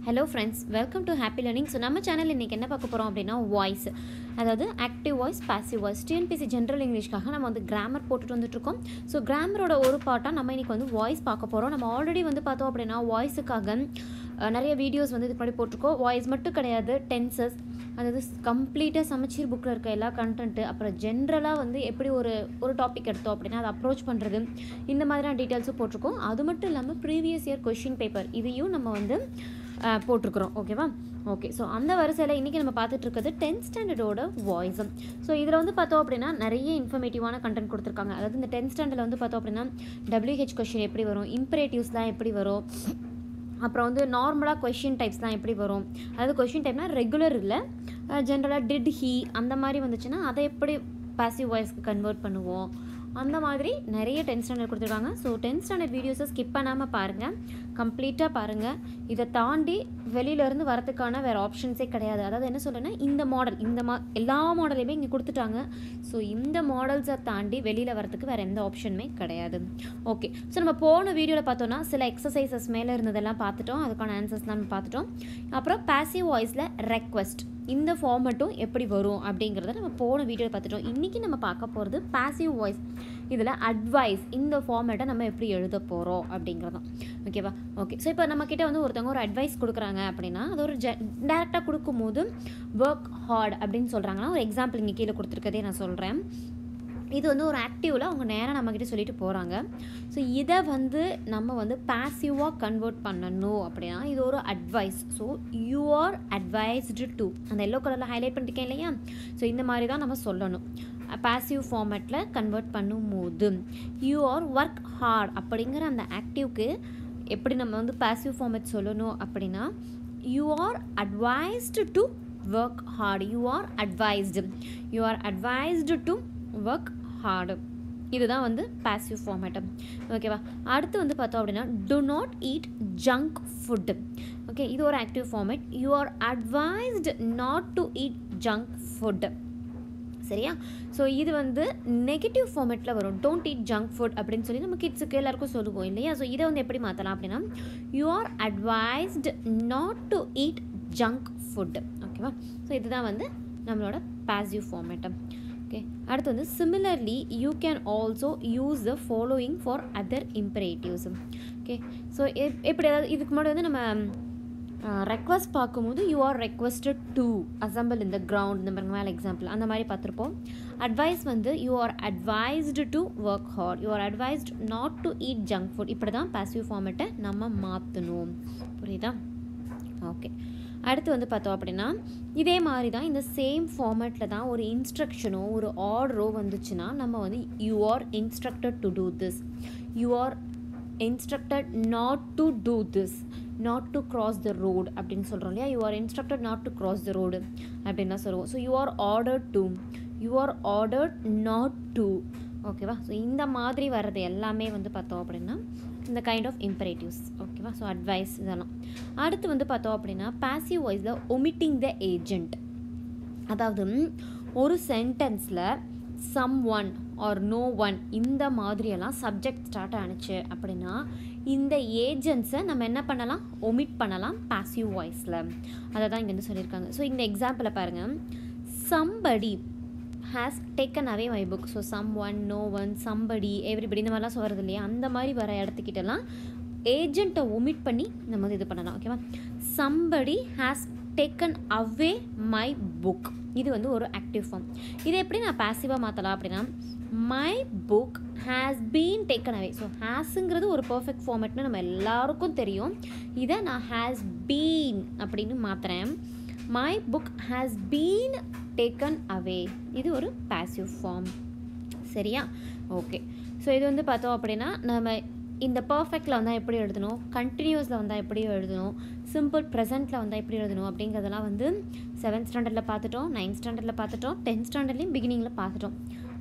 Hello friends, welcome to Happy Learning. So நம்ம channel இன்னைக்கு என்ன பார்க்க போறோம் அப்படினா வாய்ஸ், அதாவது active voice, passive voice. TNPSC general இங்கிலீஷ்காக நம்ம வந்து கிராமர் போட்டுட்டு வந்துட்டு இருக்கோம். ஸோ கிராமரோட ஒரு பார்ட்டாக நம்ம இன்னைக்கு வந்து வாய்ஸ் பார்க்க போகிறோம். நம்ம ஆல்ரெடி வந்து பார்த்தோம் அப்படின்னா வாய்ஸுக்காக நிறைய வீடியோஸ் வந்து இதுக்கு முன்னாடி போட்டிருக்கோம். வாய்ஸ் மட்டும் கிடையாது, டென்சஸ், அதாவது கம்ப்ளீட்டாக சமச்சீர் புக்கில் இருக்க எல்லா கண்டென்ட்டு, அப்புறம் ஜென்ரலாக வந்து எப்படி ஒரு டாபிக் எடுத்தோம் அப்படின்னா அதை அப்ரோச் பண்ணுறது, இந்த மாதிரியான டீட்டெயில்ஸும் போட்டிருக்கோம். அது மட்டும் இல்லாமல் ப்ரீவியஸ் இயர் கொஷின் பேப்பர் இதையும் நம்ம வந்து போட்டிருக்கிறோம். ஓகேவா? ஓகே. ஸோ அந்த வரிசையில் இன்றைக்கி நம்ம பார்த்துட்டு இருக்கிறது 10th ஸ்டாண்டர்டோட வாய்ஸும். ஸோ இதில் வந்து பார்த்தோம் அப்படின்னா நிறைய இன்ஃபர்மேட்டிவான கண்டென்ட் கொடுத்துருக்காங்க. அதாவது இந்த 10th ஸ்டாண்டர்டில் வந்து பார்த்தோம் அப்படின்னா WH கொஷின் எப்படி வரும், இம்பரேட்டிவ்ஸ்லாம் எப்படி வரும், அப்புறம் வந்து நார்மலாக கொஷின் டைப்ஸ்லாம் எப்படி வரும், அதாவது கொஷின் டைப்னா ரெகுலர் இல்லை, ஜென்ரலாக டிட் ஹீ அந்த மாதிரி வந்துச்சுன்னா அதை எப்படி பாசிவ் வாய்ஸ்க்கு கன்வெர்ட் பண்ணுவோம், அந்த மாதிரி நிறைய 10th ஸ்டாண்டர்ட் கொடுத்துருக்காங்க. ஸோ 10th ஸ்டாண்டர்ட் வீடியோஸை ஸ்கிப் பண்ணாமல் பாருங்கள், கம்ப்ளீட்டாக பாருங்கள். இதை தாண்டி வெளியிலேருந்து வரதுக்கான வேறு ஆப்ஷன்ஸே கிடையாது. அதாவது என்ன சொல்கிறேன்னா, இந்த மாடல் எல்லா மாடலையுமே இங்கே கொடுத்துட்டாங்க. ஸோ இந்த மாடல்ஸை தாண்டி வெளியில் வரதுக்கு வேறு எந்த ஆப்ஷனுமே கிடையாது. ஓகே. ஸோ நம்ம போன வீடியோவில் பார்த்தோன்னா சில எக்ஸசைசஸ் மேலே இருந்ததெல்லாம் பார்த்துட்டோம், அதுக்கான ஆன்சர்ஸ்லாம் நம்ம பார்த்துட்டோம். அப்புறம் பாசிவ் வாய்ஸில் ரெக்வெஸ்ட் இந்த ஃபார்மட்டும் எப்படி வரும் அப்படிங்கிறத நம்ம போன வீடியோவில் பார்த்துட்டோம். இன்றைக்கி நம்ம பார்க்க போகிறது பாசிவ் வாய்ஸ். இதில் அட்வைஸ் இந்த ஃபார்மேட்டை நம்ம எப்படி எழுத போகிறோம் அப்படிங்கிறதான். ஓகேவா? ஓகே. ஸோ இப்போ நம்மக்கிட்ட வந்து ஒருத்தவங்க ஒரு அட்வைஸ் கொடுக்குறாங்க அப்படின்னா அது ஒரு டேரெக்டாக கொடுக்கும்போது ஒர்க் ஹார்ட் அப்படின்னு சொல்கிறாங்கன்னா, ஒரு எக்ஸாம்பிள் இங்கே கீழே கொடுத்துருக்கதே நான் சொல்கிறேன். இது வந்து ஒரு ஆக்டிவில் அவங்க நேராக நம்மக்கிட்ட சொல்லிட்டு போகிறாங்க. ஸோ இதை வந்து நம்ம வந்து பாசிவாக கன்வெர்ட் பண்ணணும் அப்படின்னா இது ஒரு advice. So you are advised to, அந்த எல்லோ கலரில் ஹைலைட் பண்ணிருக்கேன் இல்லையா? ஸோ இந்த மாதிரி தான் நம்ம சொல்லணும். பாசிவ் ஃபார்மேட்டில் கன்வெர்ட் பண்ணும்போது யூ ஆர் ஒர்க் ஹார்ட் அப்படிங்கிற அந்த ஆக்டிவ்க்கு எப்படி நம்ம வந்து பாசிவ் ஃபார்மேட் சொல்லணும் அப்படின்னா you are advised to work hard, you are advised to work hard. இதுதான் வந்து பாசிவ் ஃபார்மேட்டு. ஓகேவா? அடுத்து வந்து பார்த்தோம் அப்படின்னா to not eat junk food. Okay, இது ஒரு active format. You are advised not to eat junk food. சரியா? ஸோ இது வந்து நெகட்டிவ் ஃபார்மேட்டில் வரும். டோன்ட் ஈட் ஜங்க் ஃபுட் அப்படின்னு சொல்லி நம்ம கிட்ஸுக்கு எல்லாருக்கும் சொல்லுவோம் இல்லையா? ஸோ இதை வந்து எப்படி மாற்றலாம் அப்படின்னா you are advised not to eat junk food. ஓகேவா? ஸோ இதுதான் வந்து நம்மளோட பாசிவ் ஃபார்மேட்டு. ஓகே. அடுத்து வந்து similarly you can also use the following for other imperatives. Okay. So எப்படி, அதாவது இதுக்கு முன்னாடி வந்து நம்ம ரெக்வஸ்ட் பார்க்கும்போது you are requested to assemble இந்த கிரவுண்ட், இந்த மாதிரி மேலே எக்ஸாம்பிள் அந்த மாதிரி பார்த்துருப்போம். அட்வைஸ் வந்து you are advised to work hard, you are advised not to eat junk food. இப்படி தான் பாசிவ் ஃபார்மேட்டை நம்ம மாற்றணும். புரியுதா? ஓகே. அடுத்து வந்து பார்த்தோம் அப்படின்னா இதே மாதிரி தான் இந்த சேம் ஃபார்மேட்டில் தான் ஒரு இன்ஸ்ட்ரக்ஷனோ ஒரு ஆர்டரோ வந்துச்சுன்னா நம்ம வந்து you R instructed to do this, you are instructed not to do this, not to cross the road அப்படின்னு சொல்கிறோம் இல்லையா? You are instructed not to cross the road அப்படின்னு தான் சொல்லுவோம். So you are ordered to, you are ordered not to. ஓகேவா? So இந்த மாதிரி வர்றது எல்லாமே வந்து பார்த்தோம் அப்படின்னா இந்த கைண்ட் ஆஃப் இம்பரேட்டிவ்ஸ். ஓகேவா? ஸோ அட்வைஸ் இதெல்லாம். அடுத்து வந்து பார்த்தோம் அப்படின்னா பாசிவ் வாய்ஸில் ஒமிட்டிங் த ஏஜெண்ட். அதாவது ஒரு சென்டென்ஸில் someone or no one இந்த மாதிரியெல்லாம் சப்ஜெக்ட் ஸ்டார்ட் ஆனிச்சு அப்படின்னா இந்த ஏஜென்ட்ஸை நம்ம என்ன பண்ணலாம், ஒமிட் பண்ணலாம் பாசிவ் வாய்ஸில். அதை தான் இங்கே வந்து சொல்லியிருக்காங்க. ஸோ இந்த எக்ஸாம்பிளை பாருங்கள். somebody has taken away my book. So someone, no one, somebody, everybody இந்த மாதிரிலாம் சொல்கிறது இல்லையா? அந்த மாதிரி வர இடத்துக்கிட்டலாம் ஏஜென்ட்டை ஒமிட் பண்ணி நம்ம வந்து இது பண்ணலாம். ஓகேவா? somebody has taken away my book. இது வந்து ஒரு ஆக்டிவ் ஃபார்ம். இதை எப்படி நான் பாசிவாக மாற்றலாம் அப்படின்னா my book has been taken away. So ஹேஸுங்கிறது ஒரு பர்ஃபெக்ட் ஃபார்மேட்னு நம்ம எல்லாருக்கும் தெரியும். இதை நான் has been அப்படின்னு மாற்றுறேன். my book has been taken away. இது ஒரு பாசிவ் ஃபார்ம். சரியா? ஓகே. ஸோ இது வந்து பார்த்தோம் அப்படின்னா நம்ம இந்த பர்ஃபெக்டில் வந்தால் எப்படி எழுதணும், கண்டினியூஸில் வந்தால் எப்படி எழுதணும், சிம்பிள் ப்ரெசென்ட்டில் வந்தால் எப்படி எழுதணும் அப்படிங்கிறதெல்லாம் வந்து 7th ஸ்டாண்டர்டில் பார்த்துட்டோம், 9th ஸ்டாண்டர்டில் பார்த்துட்டோம், 10th ஸ்டாண்டர்ட்லேயும் பிகினிங்கில் பார்த்துட்டோம்.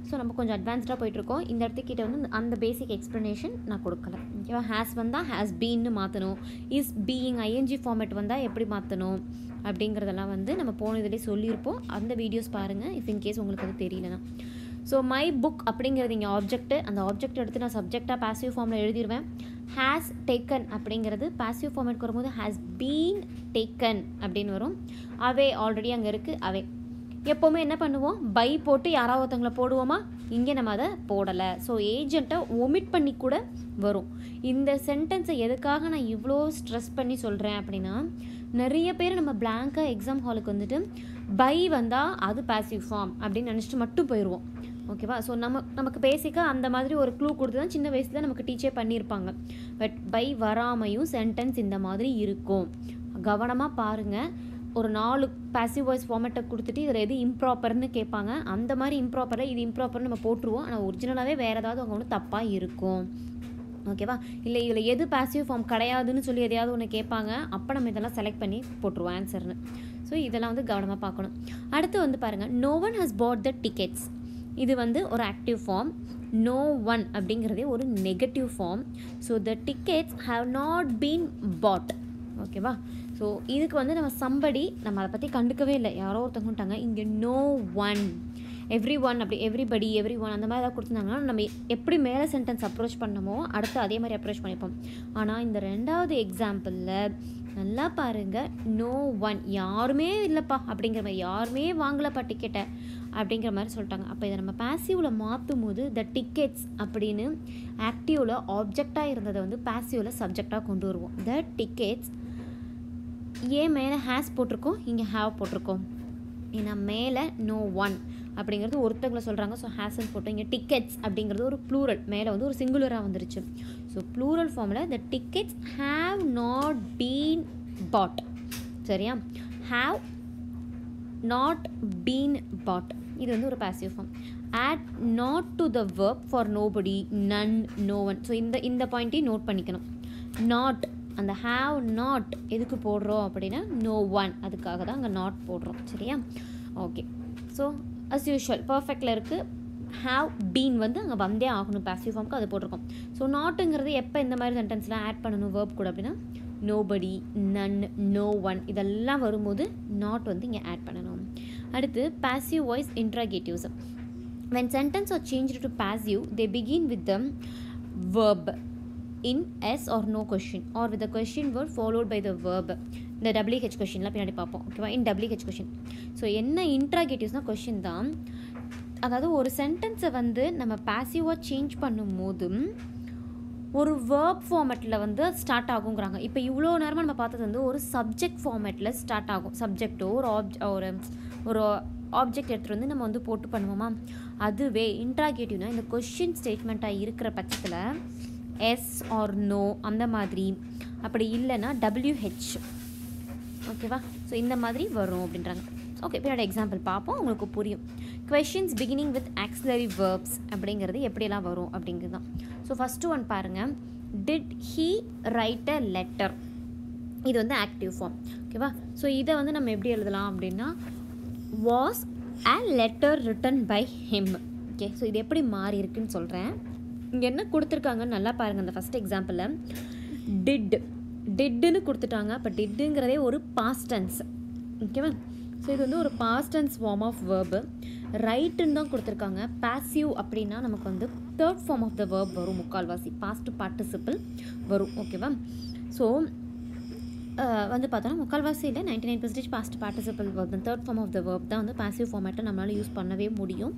ஸோ நம்ம கொஞ்சம் அட்வான்ஸ்டாக போயிட்டுருக்கோம். இந்த இடத்துக்கிட்ட வந்து அந்த பேசிக் எக்ஸ்ப்ளனேஷன் நான் கொடுக்கல. ஓகேவா? ஹேஸ் வந்தால் ஹேஸ் பீன்னு மாற்றணும், இஸ் பீயிங் ஐஎன்ஜி ஃபார்மேட் வந்தால் எப்படி மாற்றணும் அப்படிங்கிறதெல்லாம் வந்து நம்ம போன இதிலே சொல்லியிருப்போம். அந்த வீடியோஸ் பாருங்கள் இஃப் இன்கேஸ் உங்களுக்கு அது தெரியலனா. ஸோ மை புக் அப்படிங்கிறது இங்கே ஆப்ஜெக்ட், அந்த ஆப்ஜெக்ட் எடுத்து நான் சப்ஜெக்டாக பாசிவ் ஃபார்மில் எழுதிடுவேன். ஹேஸ் டேக்கன் அப்படிங்கிறது பாசிவ் ஃபார்மேட்க்கு வரும்போது ஹேஸ் பீன் டேக்கன் அப்படின்னு வரும். அவே ஆல்ரெடி அங்கே இருக்குது, அவே. எப்போவுமே என்ன பண்ணுவோம், பை போட்டு யாராவது ஒருத்தவங்களை போடுவோமா, இங்கே நம்ம அதை போடலை. ஸோ ஏஜெண்ட்டை ஒமிட் பண்ணி கூட வரும். இந்த சென்டென்ஸை எதுக்காக நான் இவ்வளோ ஸ்ட்ரெஸ் பண்ணி சொல்கிறேன் அப்படின்னா, நிறைய பேர் நம்ம பிளாங்காக எக்ஸாம் ஹாலுக்கு வந்துட்டு பை வந்தால் அது பாசிவ் ஃபார்ம் அப்படின்னு நினச்சிட்டு மட்டும் போயிடுவோம். ஓகேவா? ஸோ நமக்கு பேசிக்காக அந்த மாதிரி ஒரு க்ளூ கொடுத்து தான் சின்ன வயசில் நமக்கு டீச்சர் பண்ணியிருப்பாங்க. பட் பை வராமையும் சென்டென்ஸ் இந்த மாதிரி இருக்கும். கவனமாக பாருங்கள். ஒரு 4 பாசிவ் வாய்ஸ் ஃபார்மேட்டை கொடுத்துட்டு இதில் எது இம்ப்ராப்பர்னு கேட்பாங்க. அந்த மாதிரி இம்ப்ராப்பரை இது இம்ப்ராப்பர்னு நம்ம போட்டுருவோம். ஆனால் ஒரிஜினலாகவே வேறு ஏதாவது அவங்க ஒன்று தப்பாக இருக்கும். ஓகேவா? இல்லை இதில் எது பாசிவ் ஃபார்ம் கிடையாதுன்னு சொல்லி எதையாவது ஒன்று கேட்பாங்க. அப்போ நம்ம இதெல்லாம் செலக்ட் பண்ணி போட்டுருவோம் ஆன்சர்னு. ஸோ இதெல்லாம் வந்து கவனமாக பார்க்கணும். அடுத்து வந்து பாருங்கள், no one has put the tickets. இது வந்து ஒரு ஆக்டிவ் ஃபார்ம். நோ ஒன் அப்படிங்கிறதே ஒரு negative form. So the tickets have not been put. ஓகேவா? ஸோ இதுக்கு வந்து நம்ம சம்படி நம்ம அதை பற்றி கண்டுக்கவே இல்லை, யாரோ ஒருத்தவங்கிட்டாங்க. இங்கே நோ ஒன், எவ்ரி ஒன், அப்படி எவ்ரிபடி, எவ்ரி ஒன் அந்த மாதிரி ஏதாவது கொடுத்துருந்தாங்கன்னா நம்ம எப்படி மேலே சென்டென்ஸ் அப்ரோச் பண்ணமோ அடுத்து அதே மாதிரி அப்ரோச் பண்ணிப்போம். ஆனால் இந்த 2வது எக்ஸாம்பிளில் நல்லா பாருங்கள், நோ ஒன், யாருமே இல்லைப்பா அப்படிங்கிற மாதிரி, யாருமே வாங்கலப்பா டிக்கெட்டை அப்படிங்கிற மாதிரி சொல்லிட்டாங்க. அப்போ இதை நம்ம பாசிவில் மாற்றும் போது த டிக்கெட்ஸ் அப்படின்னு ஆக்டிவில் ஆப்ஜெக்டாக இருந்ததை வந்து பாசிவில் சப்ஜெக்டாக கொண்டு வருவோம். த டிக்கெட்ஸ் ஏன் மேலே ஹேஸ் போட்டிருக்கோம், இங்கே ஹேவ் போட்டிருக்கோம். ஏன்னா மேலே நோ ஒன் அப்படிங்கிறது ஒருத்தங்களை சொல்கிறாங்க. ஸோ ஹேஸ்ன்னு போட்டோம். இங்கே டிக்கெட்ஸ் அப்படிங்கிறது ஒரு ப்ளூரல், மேலே வந்து ஒரு சிங்குலராக வந்துருச்சு. ஸோ ப்ளூரல் ஃபார்மில் the tickets have not been put. சரியா? ஹேவ் நாட் பீன் பாட், இது வந்து ஒரு passive form. Add not to the verb for nobody, none, no one. So இந்த பாயிண்ட்டையும் நோட் பண்ணிக்கணும். நாட், அந்த ஹேவ் நாட் எதுக்கு போடுறோம் அப்படின்னா நோ ஒன், அதுக்காக தான் அங்கே நாட் போடுறோம். சரியா? ஓகே. ஸோ அஸ் யூஷுவல் பர்ஃபெக்டில் இருக்குது. ஹேவ் பீன் வந்து அங்கே வந்தே ஆகணும், பாசிவ் ஃபார்முக்கு அது போட்டிருக்கோம். ஸோ நாட்டுங்கிறது எப்போ இந்த மாதிரி சென்டென்ஸ்லாம் ஆட் பண்ணணும் வேர்ப் கூட அப்படின்னா நோபடி, நன், நோ ஒன் இதெல்லாம் வரும்போது நாட் வந்து இங்கே ஆட் பண்ணணும். அடுத்து passive voice interrogatives. when sentence are changed to passive, they begin with the verb in yes or no question or with the question word followed by the verb. இந்த WH கொஷின்லாம் பின்னாடி பார்ப்போம். ஓகேவா? இன் WH question. So என்ன இன்ட்ராகேட்டிவ்ஸ்னால் question தான். அதாவது ஒரு சென்டென்ஸை வந்து நம்ம பாசிவாக சேஞ்ச் பண்ணும்போதும் ஒரு வேர்ப் ஃபார்மேட்டில் வந்து ஸ்டார்ட் ஆகுங்கிறாங்க. இப்போ இவ்வளோ நேரமாக நம்ம பார்த்தது வந்து ஒரு சப்ஜெக்ட் ஃபார்மேட்டில் ஸ்டார்ட் ஆகும். சப்ஜெக்டோ ஒரு ஆப்ஜெக்ட் எடுத்துகிட்டு வந்து நம்ம வந்து போட்டு பண்ணுவோமா. அதுவே இன்ட்ராகேட்டிவ்னா இந்த கொஷின் ஸ்டேட்மெண்ட்டாக இருக்கிற பட்சத்தில் எஸ் ஆர் நோ அந்த மாதிரி, அப்படி இல்லைன்னா WH. ஓகேவா? ஸோ இந்த மாதிரி வரும் அப்படின்றாங்க. ஓகே, பின்னாடி எக்ஸாம்பிள் பார்ப்போம், உங்களுக்கு புரியும். Questions beginning with auxiliary verbs அப்படிங்கிறது எப்படியெல்லாம் வரும் அப்படிங்கிறது தான். ஸோ ஃபஸ்ட்டு ஒன் பாருங்கள், did he write a letter. இது வந்து ஆக்டிவ் ஃபார்ம். ஓகேவா? ஸோ இதை வந்து நம்ம எப்படி எழுதலாம் அப்படின்னா was a letter written by him. Okay, so இது எப்படி மாறி இருக்குன்னு சொல்கிறேன். இங்கே என்ன கொடுத்துருக்காங்கன்னு நல்லா பாருங்கள். அந்த ஃபஸ்ட் எக்ஸாம்பிளில் டிட்டுன்னு கொடுத்துட்டாங்க. அப்போ டிட்டுங்கிறதே ஒரு பாஸ்ட் டென்ஸ். ஓகேவா? ஸோ இது வந்து ஒரு past tense form of verb. ரைட்டுன்னு தான் கொடுத்துருக்காங்க. பாசிவ் அப்படின்னா நமக்கு வந்து third form of the verb வரும், முக்கால்வாசி பாஸ்ட் பார்ட்டிசிபிள் வரும். ஓகேவா? ஸோ வந்து பார்த்தோன்னா முக்கால்வாசி இல்லை, 99% பாஸ்ட் பார்ட்டிசிபிள் வேர்ப் தான், third form of the verb தான் வந்து பாசிவ் ஃபார்மேட்டை நம்மளால் யூஸ் பண்ணவே முடியும்.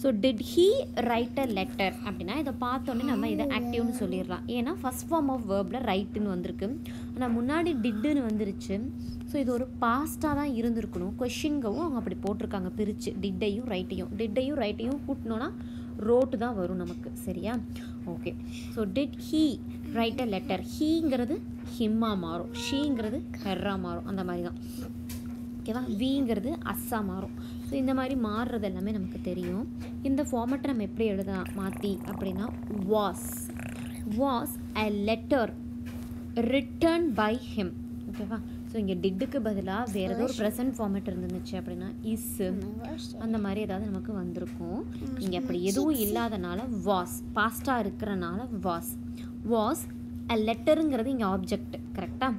So did he write a letter அப்படின்னா இதை பார்த்தோன்னே நம்ம இதை ஆக்டிவ்னு சொல்லிடலாம். ஏன்னா ஃபஸ்ட் ஃபார்ம் ஆஃப் வேர்பில் ரைட்டுன்னு வந்திருக்கு, ஆனால் முன்னாடி டிட்டுன்னு வந்துருச்சு. ஸோ இது ஒரு பாஸ்ட்டாக தான் இருந்திருக்கணும். கொஷின்கவும் அவங்க அப்படி போட்டிருக்காங்க பிரித்து, டிட்டையும் ரைட்டையும் கூட்டினோன்னா ரோட்டு தான் வரும் நமக்கு. சரியா? Okay. So did he write a letter, ஹீங்கிறது ஹிம்மா மாறும், ஷீங்கிறது ஹெர்ரா மாறும், அந்த மாதிரி தான். ஓகேவா? விங்கிறது அஸ்ஸா மாறும். ஸோ இந்த மாதிரி மாறுறது எல்லாமே நமக்கு தெரியும். இந்த ஃபார்மேட்டை நம்ம எப்படி எழுதலாம் மாற்றி அப்படின்னா was a letter written by him. ஓகேவா? ஸோ இங்கே டிட்டுக்கு பதிலாக வேறு ஏதோ ஒரு ப்ரெசன்ட் ஃபார்மேட் இருந்துச்சு அப்படின்னா இஸ் அந்த மாதிரி ஏதாவது நமக்கு வந்திருக்கும். இங்கே அப்படி எதுவும் இல்லாதனால வாஸ், பாஸ்ட்டாக இருக்கிறனால வாஸ் அ லெட்டருங்கிறது இங்கே ஆப்ஜெக்ட். கரெக்டாக?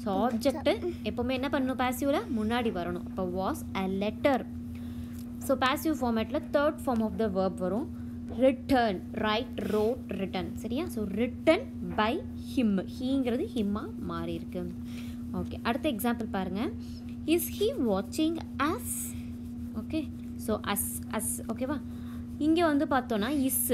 ஸோ ஆப்ஜெக்ட் எப்போவுமே என்ன பண்ணணும், பாசிவில் முன்னாடி வரணும். அப்போ was a letter. So passive ஃபார்மேட்டில் third form of the verb வரும். Written, write, wrote, written. சரியா? ஸோ ரிட்டன் பை ஹிம், ஹீங்கிறது ஹிம்மா மாறி இருக்கு. ஓகே, அடுத்த எக்ஸாம்பிள் பாருங்கள். இஸ் ஹீ வாட்சிங் அஸ்? ஓகே, ஸோ அஸ் ஓகேவா. இங்கே வந்து பார்த்தோன்னா இஸ்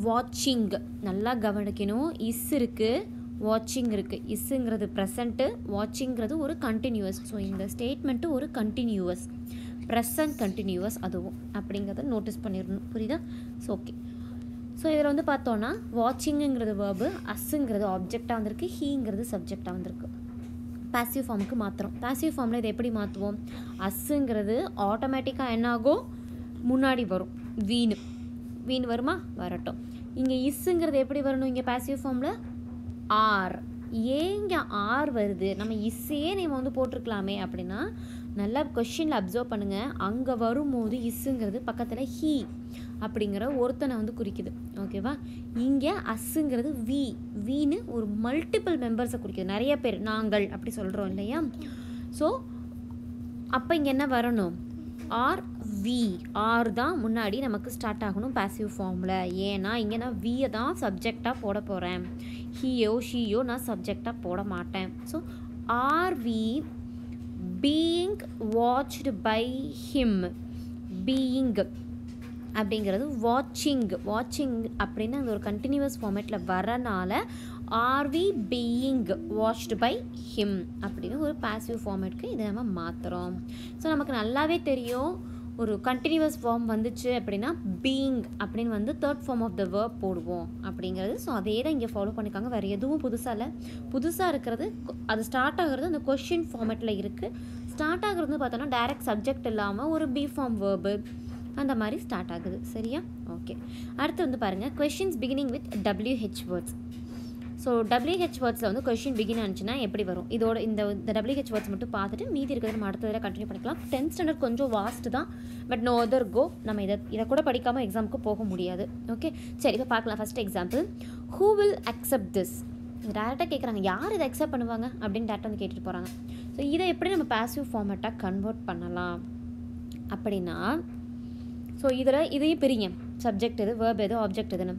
வாட்சிங், நல்லா கவனிக்கணும். இஸ் இருக்குது, வாட்சிங் இருக்குது. இஸ்ஸுங்கிறது ப்ரெசண்ட்டு, வாட்சிங்கிறது ஒரு கண்டினியூவஸ். ஸோ இந்த ஸ்டேட்மெண்ட்டு ஒரு கண்டினியூவஸ், ப்ரெசன்ட் கண்டினியூவஸ் அதுவும் அப்படிங்கிறத நோட்டீஸ் பண்ணிடணும். புரியுதா? ஸோ ஓகே, ஸோ இதில் வந்து பார்த்தோன்னா வாட்சிங்குங்கிறது வேர்பு, அஸ்ஸுங்கிறது ஆப்ஜெக்டாக வந்திருக்கு, ஹீங்கிறது சப்ஜெக்டாக வந்திருக்கு. பாசிவ் ஃபார்முக்கு மாற்றுறோம். பாசிவ் ஃபார்மில் இதை எப்படி மாற்றுவோம்? அஸ்ஸுங்கிறது ஆட்டோமேட்டிக்காக என்னாகும்? முன்னாடி வரும், வீணு வருமா? வரட்டும். இங்கே இஸ்ஸுங்கிறது எப்படி வரணும்? இங்கே பாசிவ் ஃபார்மில் ஆர். ஏன் இங்கே ஆர் வருது? நம்ம இஸ்ஸையே நம்ம வந்து போட்டிருக்கலாமே அப்படின்னா, நல்லா கொஷினில் அப்சர்வ் பண்ணுங்கள். அங்கே வரும்போது இஸ்ஸுங்கிறது பக்கத்தில் ஹீ அப்படிங்கிற ஒருத்தனை வந்து குறிக்குது. ஓகேவா? இங்கே அஸ்ஸுங்கிறது வீன்னு ஒரு மல்டிபிள் மெம்பர்ஸை குறிக்குது, நிறைய பேர், நாங்கள் அப்படி சொல்கிறோம் இல்லையா? ஸோ அப்போ இங்கே என்ன வரணும்? ஆர் வி, ஆர் தான் முன்னாடி நமக்கு ஸ்டார்ட் ஆகணும் பாசிவ் ஃபார்மில். ஏன்னா இங்கே நான் வியை தான் சப்ஜெக்டாக போட போகிறேன், ஹீயோ ஷீயோ நான் சப்ஜெக்டாக போட மாட்டேன். So are we being watched by him, being அப்படிங்கிறது வாட்சிங் அப்படின்னு அந்த ஒரு கண்டினியூவஸ் ஃபார்மேட்டில் வரனால are we being watched by him அப்படின்னு ஒரு பாசிவ் ஃபார்மேட்டுக்கு இதை நம்ம மாற்றுறோம். ஸோ நமக்கு நல்லாவே தெரியும், ஒரு கண்டினியூவஸ் ஃபார்ம் வந்துச்சு அப்படின்னா பீயிங் அப்படின்னு வந்து third form of the verb போடுவோம் அப்படிங்கிறது. ஸோ அதே தான் இங்கே ஃபாலோ பண்ணிக்காங்க, வேறு எதுவும் புதுசாக இல்லை. புதுசாக இருக்கிறது அது ஸ்டார்ட் ஆகிறது அந்த கொஷின் ஃபார்மேட்டில் இருக்குது. ஸ்டார்ட் ஆகிறது பார்த்தோன்னா டைரக்ட் சப்ஜெக்ட் இல்லாமல் ஒரு பி ஃபார்ம் வேர்பு அந்த மாதிரி ஸ்டார்ட் ஆகுது. சரியா? ஓகே, அடுத்து வந்து பாருங்கள், questions beginning with WH words. So WH வேர்ட்ஸில் வந்து கொஷின் பிகின் ஆனிச்சுன்னா எப்படி வரும்? இதோட இந்த WH வேர்ட்ஸ் மட்டும் பார்த்துட்டு மீதி இருக்கிறத நம்ம அடுத்ததில் கண்டினியூ பண்ணிக்கலாம். 10th ஸ்டாண்டர்ட் கொஞ்சம் வாஸ்ட் தான், பட் நோ அதர் கோ. நம்ம இதை கூட படிக்காமல் எக்ஸாமுக்கு போக முடியாது. ஓகே, சரி, இப்போ பார்க்கலாம். First example, who will accept this? டேரெக்டாக கேட்குறாங்க, யார் இதை அக்செப்ட் பண்ணுவாங்க அப்படின்னு டேரெக்டாக வந்து கேட்டுட்டு போகிறாங்க. ஸோ இதை எப்படி நம்ம பாசிவ் ஃபார்மேட்டாக கன்வெர்ட் பண்ணலாம் அப்படின்னா, ஸோ இதையும் பிரிங்க. சப்ஜெக்ட் எது, வேர்ப் எது, ஆப்ஜெக்ட் எதுன்னு.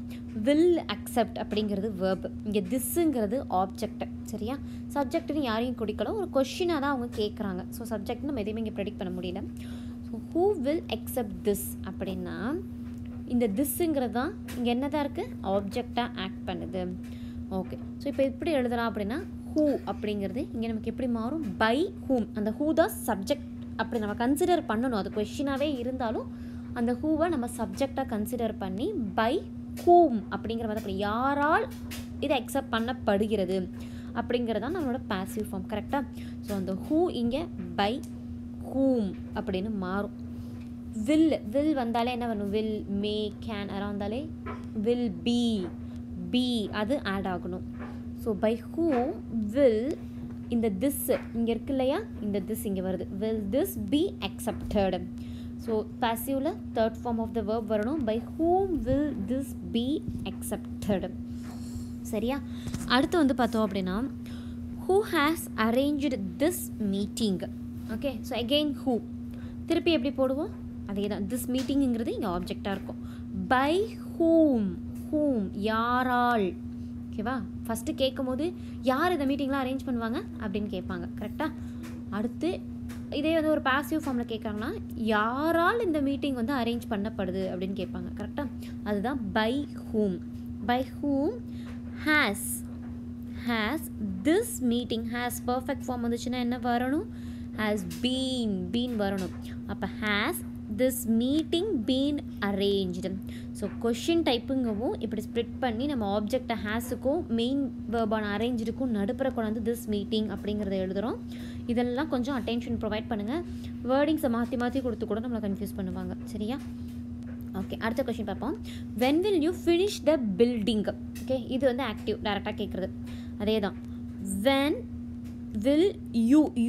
வில் அக்செப்ட் அப்படிங்கிறது வேர்ப், இங்கே திஸ்ஸுங்கிறது ஆப்ஜெக்ட். சரியா? சப்ஜெக்ட்னு யாரையும் குடிக்கல, ஒரு கொஷினாக தான் அவங்க கேட்குறாங்க. ஸோ சப்ஜெக்ட் நம்ம எதையுமே இங்கே ப்ரெடிக்ட் பண்ண முடியல. So who will accept this அப்படின்னா, இந்த திஸ்ஸுங்கிறது தான் இங்கே என்ன தான் இருக்குது? ஆப்ஜெக்டாக ஆக்ட் பண்ணுது. ஓகே, ஸோ இப்போ எப்படி எழுதலாம் அப்படின்னா, ஹூ அப்படிங்கிறது இங்கே நமக்கு எப்படி மாறும்? By whom. அந்த ஹூ தான் சப்ஜெக்ட் அப்படி நம்ம கன்சிடர் பண்ணணும். அது கொஷினாகவே இருந்தாலும் அந்த ஹூவை நம்ம சப்ஜெக்டாக கன்சிடர் பண்ணி பை ஹூம் அப்படிங்கிற மாதிரி, அப்படி யாரால் இதை அக்செப்ட் பண்ணப்படுகிறது அப்படிங்கிறது தான் நம்மளோட பாசிவ் ஃபார்ம். கரெக்டாக? ஸோ அந்த ஹூ இங்கே பை ஹூம் அப்படின்னு மாறும். வில் வந்தாலே என்ன வரணும்? வில், மே, கேன் அதெல்லாம் வந்தாலே வில் பி அது ஆட் ஆகணும். ஸோ பை ஹூம் வில், இந்த திஸ் இங்கே இருக்கு இல்லையா, இந்த திஸ் இங்கே வருது, will this be accepted. So passive third form of the verb வரணும், by whom will this be accepted. சரியா? அடுத்து வந்து பார்த்தோம் அப்படின்னா, who has arranged this meeting. Okay, so again who திருப்பி எப்படி போடுவோம்? அதே தான், திஸ் மீட்டிங்கிறது இங்கே ஆப்ஜெக்டாக இருக்கும். பை ஹூம், யாரால். ஓகேவா? ஃபஸ்ட்டு கேட்கும் போது யார் இந்த மீட்டிங்லாம் அரேஞ்ச் பண்ணுவாங்க அப்படின்னு கேட்பாங்க. கரெக்டாக? அடுத்து இதே வந்து ஒரு பாசிவ் ஃபார்மில் கேட்குறாங்கன்னா, யாரால் இந்த மீட்டிங் வந்து அரேஞ்ச் பண்ணப்படுது அப்படின்னு கேட்பாங்க. கரெக்டாக? அதுதான் by whom. By whom has this meeting. Has perfect form வந்துச்சுன்னா என்ன வரணும்? ஹேஸ் பீன் வரணும். அப்போ has this meeting been arranged. So question டைப்புங்கவும் இப்படி ஸ்ப்ளிட் பண்ணி நம்ம ஆப்ஜெக்டை ஹேஸுக்கும் மெயின் வேர்பான அரேஞ்சுக்கும் நடுப்புற கொண்டாந்து திஸ் மீட்டிங் அப்படிங்கிறத எழுதுகிறோம். இதெல்லாம் கொஞ்சம் அட்டென்ஷன் ப்ரொவைட் பண்ணுங்கள். வேர்டிங்ஸை மாற்றி கொடுத்து கூட நம்மளை கன்ஃபியூஸ் பண்ணுவாங்க. சரியா? ஓகே, அடுத்த கொஷின் பார்ப்போம். When will you finish the building? Okay, இது வந்து ஆக்டிவ், டேரெக்டாக கேட்குறது. அதே தான், வென் வில்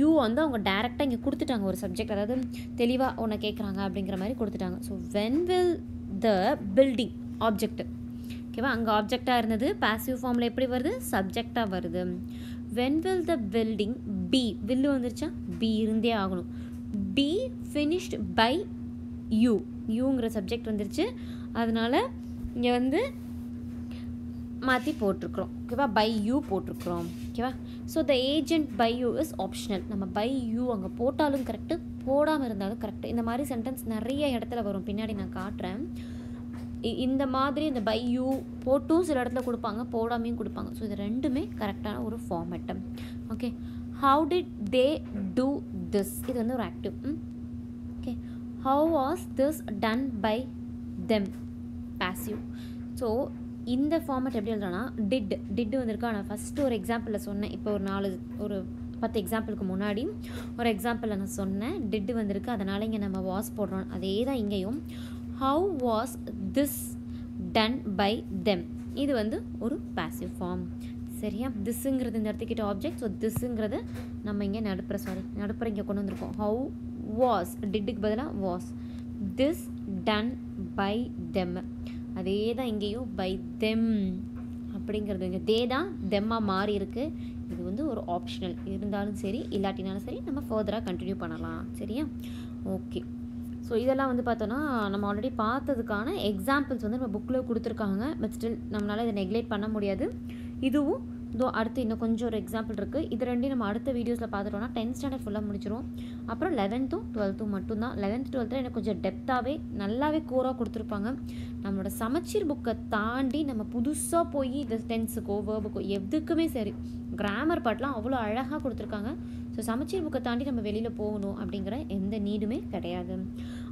யூ வந்து அவங்க டேரெக்டாக இங்கே கொடுத்துட்டாங்க ஒரு சப்ஜெக்ட், அதாவது தெளிவாக ஒன்று கேட்குறாங்க அப்படிங்கிற மாதிரி கொடுத்துட்டாங்க. So when will the building object. ஓகேவா? அங்கே ஆப்ஜெக்டாக இருந்தது, பாசிவ் ஃபார்மில் எப்படி வருது? சப்ஜெக்டாக வருது. When will the building be, will வந்துருச்சா? பி இருந்தே ஆகணும். பி ஃபினிஷ்ட் பை யூங்கிற சப்ஜெக்ட் வந்துருச்சு. அதனால் இங்கே வந்து மாற்றி போட்டிருக்கிறோம். ஓகேவா, பை யூ போட்டிருக்கிறோம். ஓகேவா, so the agent by you is optional. நம்ம பை யூ அங்கே போட்டாலும் கரெக்டு, போடாமல் இருந்தாலும் கரெக்டு. இந்த மாதிரி சென்டென்ஸ் நிறைய இடத்துல வரும், பின்னாடி நான் காட்டுறேன். இந்த மாதிரி இந்த பை யூ போட்டும் சில இடத்துல கொடுப்பாங்க, போடாமையும் கொடுப்பாங்க. ஸோ இது ரெண்டுமே கரெக்டான ஒரு ஃபார்மேட்டம். Okay, how did they do this, இது வந்து ஒரு active. Okay, how was this done by them, passive. So இந்த ஃபார்மேட் எப்படி எழுதுறோன்னா, டிட் வந்திருக்கா. நான் ஃபஸ்ட்டு ஒரு எக்ஸாம்பிளில் சொன்னேன். இப்போ ஒரு 10 எக்ஸாம்பிளுக்கு முன்னாடி ஒரு எக்ஸாம்பிளில் நான் சொன்னேன், டிட் வந்திருக்கு, அதனால் இங்கே நம்ம வாஸ் போடுறோம். அதே தான் இங்கேயும். How was this done by them, இது வந்து ஒரு பாசிவ் ஃபார்ம். சரியா, திஸ்ஸுங்கிறது இந்த இடத்துக்கிட்ட ஆப்ஜெக்ட். ஸோ திஸ்ஸுங்கிறது நம்ம இங்கே நடுப்புற இங்கே கொண்டு வந்திருக்கோம். ஹவு வாஸ், டிட்டுக்கு பதிலாக was. This done by them, அதே தான் இங்கேயும் பை தெம் அப்படிங்கிறது. இங்கே தே தான் தெம்மாக மாறி இருக்குது. இது வந்து ஒரு ஆப்ஷனல், இருந்தாலும் சரி இல்லாட்டினாலும் சரி நம்ம ஃபர்தராக கண்டினியூ பண்ணலாம். சரியா, ஓகே. ஸோ இதெல்லாம் வந்து பார்த்தோன்னா நம்ம ஆல்ரெடி பார்த்ததுக்கான எக்ஸாம்பிள்ஸ் வந்து நம்ம புக்கில் கொடுத்துருக்காங்க. பட் ஸ்டில் நம்மளால் இதை நெக்லெக்ட் பண்ண முடியாது. இதுவும் இதோ அடுத்து இன்னும் கொஞ்சம் ஒரு எக்ஸாம்பிள் இருக்குது. இது ரெண்டையும் நம்ம அடுத்த வீடியோஸில் பார்த்துட்டோம்னா 10th ஸ்டாண்டர்ட் ஃபுல்லாக முடிச்சிடும். அப்புறம் 11th 12th மட்டும்தான். 11th 12th எனக்கு கொஞ்சம் டெப்த்தாகவே நல்லாவே கோராக கொடுத்துருப்பாங்க. நம்மளோட சமச்சீர் புக்கை தாண்டி நம்ம புதுசாக போய் இந்த டென்ஸுக்கோ வேர்புக்கோ எதுக்குமே சரி, கிராமர் பாட்டெலாம் அவ்வளோ அழகாக கொடுத்துருக்காங்க. ஸோ சமச்சீர் புக்கை தாண்டி நம்ம வெளியில் போகணும் அப்படிங்கிற எந்த நீடுமே கிடையாது.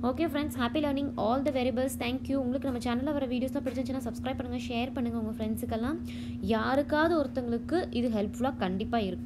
Okay friends, happy learning, all the very best, thank you. உங்களுக்கு நம்ம சேனலில் வர வீடியோஸ்லாம் பிடிச்சிருந்துச்சுன்னா சப்ஸ்கிரைப் பண்ணுங்கள், ஷேர் பண்ணுங்கள் உங்கள் ஃப்ரெண்ட்ஸுக்கெல்லாம். யாருக்காவது ஒருத்தங்களுக்கு இது ஹெல்ப்ஃபுல்லாக கண்டிப்பாக இருக்கும்.